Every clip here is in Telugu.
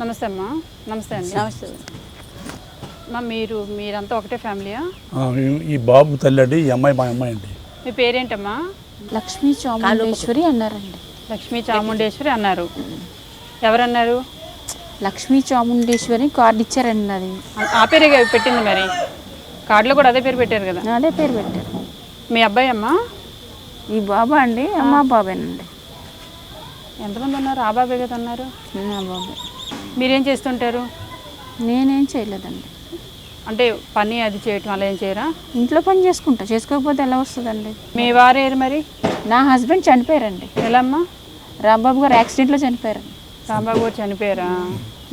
నమస్తే అమ్మా. నమస్తే అండి. నమస్తే అమ్మా, మీరంతా ఒకటే ఫ్యామిలీయా? ఈ బాబు తల్లి అండి, ఈ అమ్మాయి మా అమ్మాయి అండి. మీ పేరేంటమ్మా? లక్ష్మీ చాముండేశ్వరి అన్నారండి. లక్ష్మీ చాముండేశ్వరి అన్నారు. ఎవరన్నారు? లక్ష్మీ చాముండేశ్వరి కార్డు ఇచ్చారండి. అది ఆ పేరే పెట్టింది. మరి కార్డులో కూడా అదే పేరు పెట్టారు కదా? అదే పేరు పెట్టారు. మీ అబ్బాయి అమ్మా? ఈ బాబా అండి, అమ్మా బాబేనండి. ఎంతమంది ఉన్నారు? ఆ బాబే కదా అన్నారు. నా బాబే. మీరేం చేస్తుంటారు? నేనేం చేయలేదండి. అంటే పని అది చేయటం అలా ఏం చేయరా? ఇంట్లో పని చేసుకుంటా, చేసుకోకపోతే ఎలా వస్తుందండి? మీ వారేరు మరి? నా హస్బెండ్ చనిపోయారండి. ఎలా అమ్మా? రాంబాబు గారు యాక్సిడెంట్లో చనిపోయారండి. రాంబాబు గారు చనిపోయారా?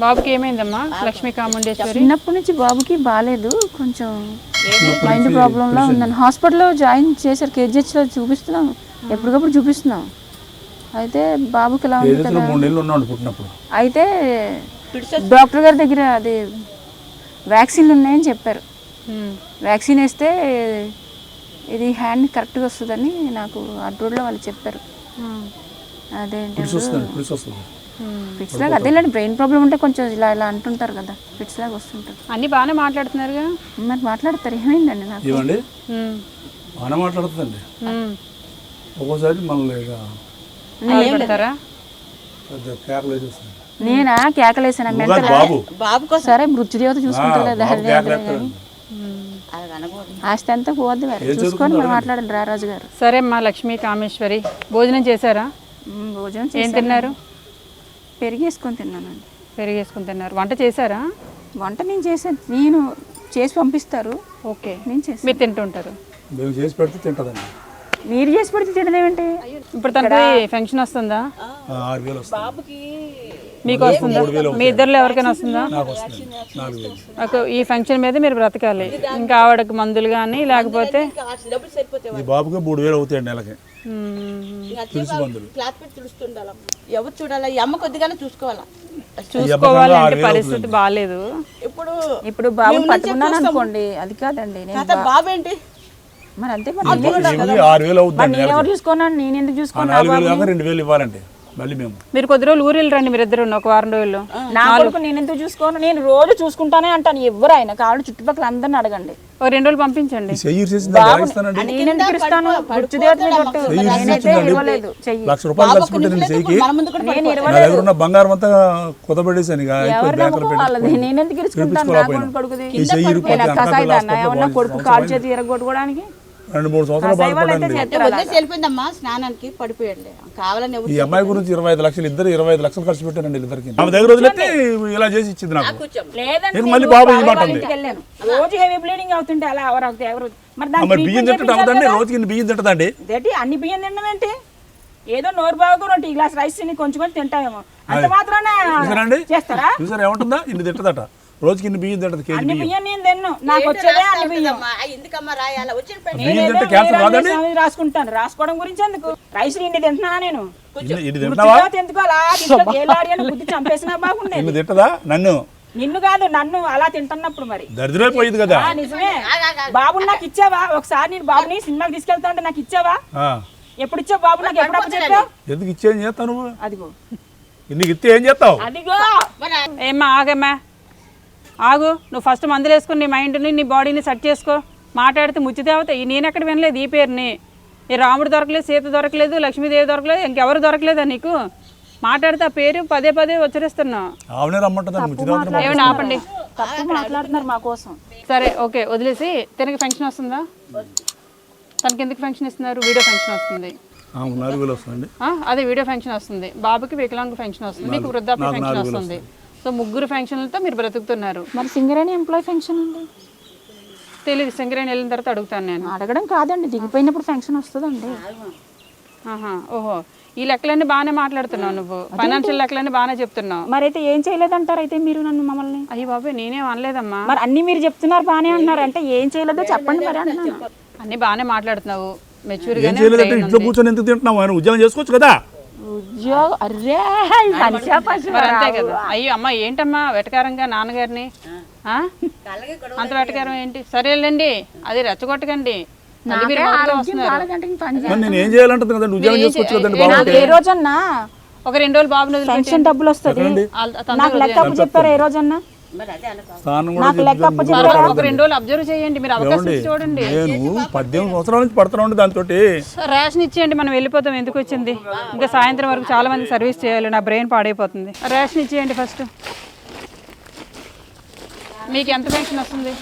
బాబుకి ఏమైందమ్మా? లక్ష్మీ చాముండేశ్వరి చిన్నప్పటి నుంచి బాబుకి బాగాలేదు, కొంచెం మైండ్ ప్రాబ్లంలో ఉందని హాస్పిటల్లో జాయిన్ చేశారు. కేజీహెచ్లో చూపిస్తున్నాం, ఎప్పటికప్పుడు చూపిస్తున్నాం. అయితే బాబుకి ఎలా ఉంది కదా, 3 నెలలు ఉన్నాడు పుట్టినప్పుడు. అయితే డాక్టర్ గారి దగ్గర అది వ్యాక్సిన్లు ఉన్నాయని చెప్పారు. వ్యాక్సిన్ వేస్తే ఇది హ్యాండ్ కరెక్ట్గా వస్తుందని నాకు అడ్రోడ్లో వాళ్ళు చెప్పారు. అదేంటి ఫిట్స్ లాగా, అదేలేండి బ్రెయిన్ ప్రాబ్లం ఉంటే కొంచెం ఇలా ఇలా అంటుంటారు కదా, ఫిట్స్ లాగా వస్తుంటారు. అన్నీ బాగానే మాట్లాడుతున్నారుగా? మరి మాట్లాడతారు. ఏమైందండి నాకు? ఏమండి బాగా మాట్లాడుతుందండి. ఒక్కోసారి మనల్ని పెడతారా? నేనా కేకలేసాను మెంటల్ బాబు కోసం. సరే మృత్యుదేవత చూసుకుంటారు కదా, ఆస్తి అంతా పోద్ది. మరి చూసుకొని మనం మాట్లాడండి రారాజు గారు. సరే అమ్మా. లక్ష్మీ కామేశ్వరి, భోజనం చేశారా? భోజనం ఏం తిన్నారు? పెరిగేసుకొని తిన్నానండి. పెరిగేసుకొని తిన్నారు. వంట చేశారా? వంట నేను చేశాను, నేను చేసి పంపిస్తారు. ఓకే, నేను చేసి మీరు తింటుంటారు. మేము చేసి పెడితే తింటుందండి. మీరు చేసి పెడితే తినదేమంటే? ఇప్పుడు తనకి ఫంక్షన్ వస్తుందా? 6,000 వస్తుంది. మీకు వస్తుందా? మీ ఇద్దరులో ఎవరికైనా వస్తుందా? నాకు వస్తుంది 4,000. ఈ ఫంక్షన్ మీద మీరు బ్రతకాలి. ఇంకా ఆవిడకి మందులు కానీ లేకపోతే ఈ బాబుకి 3,000 అవుతాయండి నెలకి. తులసి మందులు ఎవరు చూడాలి? ఈ అమ్మ కొద్దిగానే చూసుకోవాలా. చూసుకోవాలంటే పరిస్థితి బాగాలేదు. ఇప్పుడు బాబు పట్టుకున్నాను అనుకోండి, అది కాదండి. నేను బాబేంటి మరి అంతే. 6,000 అవుతుంది. నేను ఎవరు చూసుకున్నాను? నేను ఎందుకు చూసుకున్నాను? 4,000 కాక 2,000 ఇవ్వాలండి మళ్ళీ మేము. మీరు కొద్ది రోజులు ఊరు వెళ్ళరండి, మీరు ఇద్దరు ఒక వారం రోజుల్లో. నా కొడుకు నేను ఎందుకు చూసుకోను? నేను రోజు చూసుకుంటానే అంటాను. ఎవరు ఆయన కావాలి చుట్టుపక్కల అందరిని అడగండి. ఒక 2 రోజులు పంపించండి. నేను ఎందుకు ఇస్తాను? నేనైతే ఇవ్వలేదు. చెయ్యి ₹1,00,000 ఖర్చు పెట్టింది చెయ్యికి. నా దగ్గర ఉన్న బంగారం అంతా కొత్తబడేసాను. నేను ఎందుకు ఇరుచుకుంటాను? నా కొడుకుది కసాయిదాన్న ఏమన్నా కొడుకు కాలు చేతి ఎరగొట్టుకోవడానికి 2-3 సంవత్సరాలు బాధపడండి. వెళ్ళిపోయిందమ్మా స్నానానికి, పడిపోయండి. కావాలని ఈ అమ్మాయి గురించి 25 లక్షలు, ఇద్దరు 25 లక్షలు ఖర్చు పెట్టానండి ఇద్దరికి. ఆమె దగ్గర వదిలేస్తే ఇలా చేసి ఇచ్చింది నాకు. మళ్ళీ బాబు ఇవ్వమంటుంది. రోజు హెవీ బ్లీడింగ్ అవుతుంటే అలా ఎవరు మరి బియ్యం తింటే అవుతుందండి? రోజుకి ఇన్ని బియ్యం తింటదండి? అన్ని బియ్యం తినడం ఏంటి? ఏదో నోరు బాగు 2 గ్లాస్ రైస్ కొంచెం తింటామేమో, అంత మాత్రాన చేస్తారా? చూసారా ఏమంటుందా? ఇన్ని తింటదట, రోజుకి ఇన్ని బియ్యం తింటది. కేజీ బియ్యం నేను తిన్ను, నాకు వచ్చేదే అన్ని బియ్యం. రాసుకుంటాను. రాసుకోవడం గురించి ఎందుకు? రైస్ ఇన్ని తింటున్నా నేను. ఎందుకు అలా బుద్ధి చంపేసినా బాగుండే. ఇన్ని తింటదా నన్ను? నిన్ను కాదు, నన్ను అలా తింటున్నప్పుడు మరి దరిద్రమే పోయింది కదా. నిజమే. బాబుని నాకు ఇచ్చావా? ఒకసారి నేను బాబుని సినిమాకి తీసుకెళ్తా ఉంటే నాకు ఇచ్చావా? ఎప్పుడు ఇచ్చావు బాబు? నాకు ఎప్పుడు చెప్పావు? ఎందుకు ఇచ్చేం చేస్తావు నువ్వు? అదిగో ఇన్ని ఇస్తే ఏం చేస్తావు? అదిగో ఏమ్మా ఆగమ్మా, ఆగు. నువ్వు ఫస్ట్ మందులు వేసుకుని నీ మైండ్ని, నీ బాడీని సెట్ చేసుకో. మాట్లాడితే ముచ్చిదేవత. నేను ఎక్కడ వినలేదు ఈ పేరుని. ఈ రాముడు దొరకలేదు, సీత దొరకలేదు, లక్ష్మీదేవి దొరకలేదు, ఇంకెవరు దొరకలేదా నీకు? మాట్లాడితే ఆ పేరు పదే పదే ఉచ్చరిస్తున్నావు. ఏమైనా ఆపండి. తప్పు మాట్లాడుతున్నారు మా కోసం. సరే ఓకే, వదిలేసి. తనకి ఫంక్షన్ వస్తుందా? తనకి ఎందుకు ఫంక్షన్ ఇస్తున్నారు? వీడియో ఫంక్షన్ వస్తుంది. 4,000 వస్తుంది. అదే వీడియో ఫంక్షన్ వస్తుంది. బాబుకి వికలాంగ ఫంక్షన్ వస్తుంది, మీకు వృద్ధాప్య ఫంక్షన్ వస్తుంది. సో 3 ఫంక్షన్లతో మీరు బ్రతుకుతున్నారు. మరి సింగరేణి ఎంప్లాయీ ఫంక్షన్ అండి? తెలియదు, సింగరేణి వెళ్ళిన తర్వాత అడుగుతాను నేను. అడగడం కాదండి, దిగిపోయినప్పుడు ఫంక్షన్ వస్తుందండి. ఓహో, ఈ లెక్కలన్నీ బాగానే మాట్లాడుతున్నావు నువ్వు. ఫైనాన్షియల్ లెక్కలన్నీ బాగానే చెప్తున్నావు. మరి అయితే ఏం చేయలేదంటారు అయితే మీరు నన్ను, మమ్మల్ని? అయ్యి బాబు, నేనేం అనలేదమ్మా. మరి అన్ని మీరు చెప్తున్నారు బాగానే అంటున్నారు, అంటే ఏం చేయలేదో చెప్పండి మరి అంటున్నాను. అన్ని బాగానే మాట్లాడుతున్నావు, మెచ్యూర్ గా. ఇంట్లో కూర్చొని ఎందుకు తింటున్నావు? ఉద్యోగం చేసుకోవచ్చు కదా. ఉద్యోగం అరే అంతే కదా. అయ్యో అమ్మ, ఏంటమ్మా వెటకారంగా నాన్నగారిని అంత వెటకారం ఏంటి? సరేలేండి, అది రెచ్చగొట్టకండి. నేను ఏం చేయాలంటుంది కదండి, ఉద్యోగం చేసుకోవచ్చు కదండి. ఏ రోజన్నా ఒక 2 రోజులు బాబుని వదిలిపెట్టేయండి. పెన్షన్ డబ్బులు వస్తుంది. నాకు లెక్క అప్పు చెప్పారు ఏ రోజన్నా? స్థానం కూడా నాకు లెక్క అప్పు తర్వాత చెప్పారా? ఒక 2 రోజులు అబ్జర్వ్ చేయండి, మీరు అవకాశం ఇచ్చి చూడండి. నేను 18 సంవత్సరాల నుంచి పడుతున్నా ఉండి దాంతో రేషన్ ఇచ్చేయండి, మనం వెళ్ళిపోతాం. ఎందుకు వచ్చింది? ఇంకా సాయంత్రం వరకు చాలా మంది సర్వీస్ చేయాలి, నా బ్రెయిన్ పాడైపోతుంది. రేషన్ ఇచ్చేయండి ఫస్ట్. మీకు ఎంత పెన్షన్ వస్తుంది?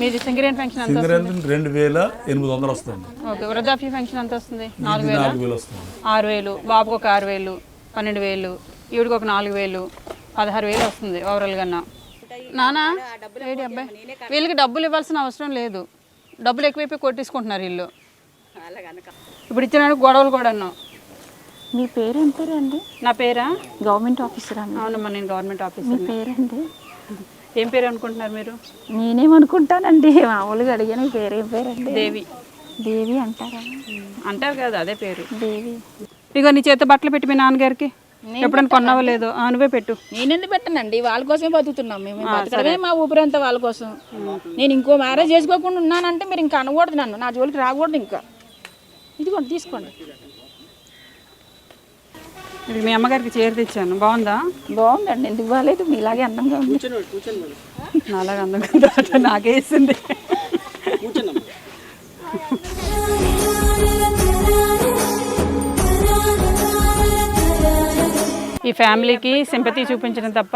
మీది సింగరేణి పెన్షన్ ఎంత వస్తుంది? 2800 వస్తుంది. ఓకే. వృద్ధాప్య పెన్షన్ ఎంత వస్తుంది? 4000. 4000 వస్తుంది. 6000, బాబుకి ఒక 6000, 12000, ఈవిడికి ఒక 4000, 16000 వస్తుంది ఓవరాల్గా. నానా ఏంటి అబ్బాయి, వీళ్ళకి డబ్బులు ఇవ్వాల్సిన అవసరం లేదు, డబ్బులు ఎక్కువైపోయి కొట్టేసుకుంటున్నారు వీళ్ళు. ఇప్పుడు ఇచ్చిన గొడవలు కూడా అన్నావు. మీ పేరు ఏం పేరు అండి? నా పేరా? గవర్నమెంట్ ఆఫీసర్ అండి. అవునమ్మా, నేను గవర్నమెంట్ మీ ఆఫీసర్. పేరండి? ఏం పేరు అనుకుంటున్నారు మీరు? నేనేమనుకుంటానండి, మామూలుగా అడిగాను. మీ పేరు ఏం పేరండి? దేవి. దేవి అంటారా? అంటారు కదా, అదే పేరు. దేవి. ఇగో నీ చేత బట్టలు పెట్టి మీ నాన్నగారికి ఎప్పుడైనా కొన్నావో లేదో? నువ్వే పెట్టు. నేనెందుకు పెట్టనండి, వాళ్ళ కోసమే బతుకుతున్నాం మేము. బతకడమే మా ఊపిరంతా వాళ్ళ కోసం. నేను ఇంకో మ్యారేజ్ చేసుకోకుండా ఉన్నానంటే మీరు ఇంకా అనకూడదు, నన్ను నా జోలికి రాకూడదు. ఇంకా ఇదిగోండి తీసుకోండి. ఇది మీ అమ్మగారికి చీర తెచ్చాను, బాగుందా? బాగుందండి, ఎందుకు బాగాలేదు? మీలాగే అందంగా ఉంది. నాలాగా అందంగా ఉందా? నాకే ఇస్తుంది. ఈ ఫ్యామిలీకి సింపతి చూపించడం తప్ప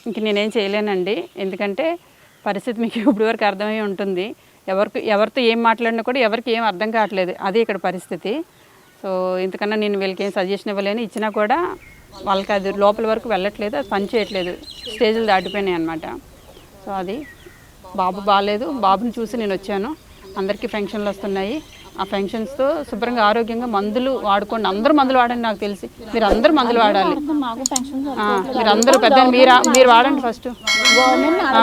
ఇంక నేనేం చేయలేనండి. ఎందుకంటే పరిస్థితి మీకు ఇప్పటి వరకు అర్థమై ఉంటుంది. ఎవరితో ఏం మాట్లాడినా కూడా ఎవరికి ఏం అర్థం కావట్లేదు, అదే ఇక్కడ పరిస్థితి. సో ఇంతకన్నా నేను వీళ్ళకి ఏం సజెషన్ ఇవ్వలేను, ఇచ్చినా కూడా వాళ్ళకి అది లోపల వరకు వెళ్ళట్లేదు, అది పని చేయట్లేదు, స్టేజ్లు దాటిపోయినాయి అన్నమాట. సో అది బాబు బాగాలేదు, బాబుని చూసి నేను వచ్చాను. అందరికీ పెన్షన్లు వస్తున్నాయి, ఆ పెన్షన్స్తో శుభ్రంగా ఆరోగ్యంగా మందులు వాడుకోండి. అందరూ మందులు వాడండి, నాకు తెలిసి మీరు అందరూ మందులు వాడాలి. మీరు అందరూ పెద్ద మీరు వాడండి ఫస్ట్,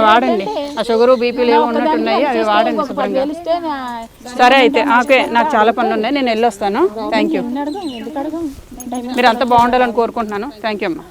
వాడండి. ఆ షుగరు బీపీలు ఏవో ఉన్నట్టున్నాయి, అవి వాడండి శుభ్రంగా. సరే అయితే ఓకే, నాకు చాలా పనులు ఉన్నాయి, నేను వెళ్ళొస్తాను. Thank you. మీరు అంతా బాగుండాలని కోరుకుంటున్నాను. థ్యాంక్ యూ అమ్మా.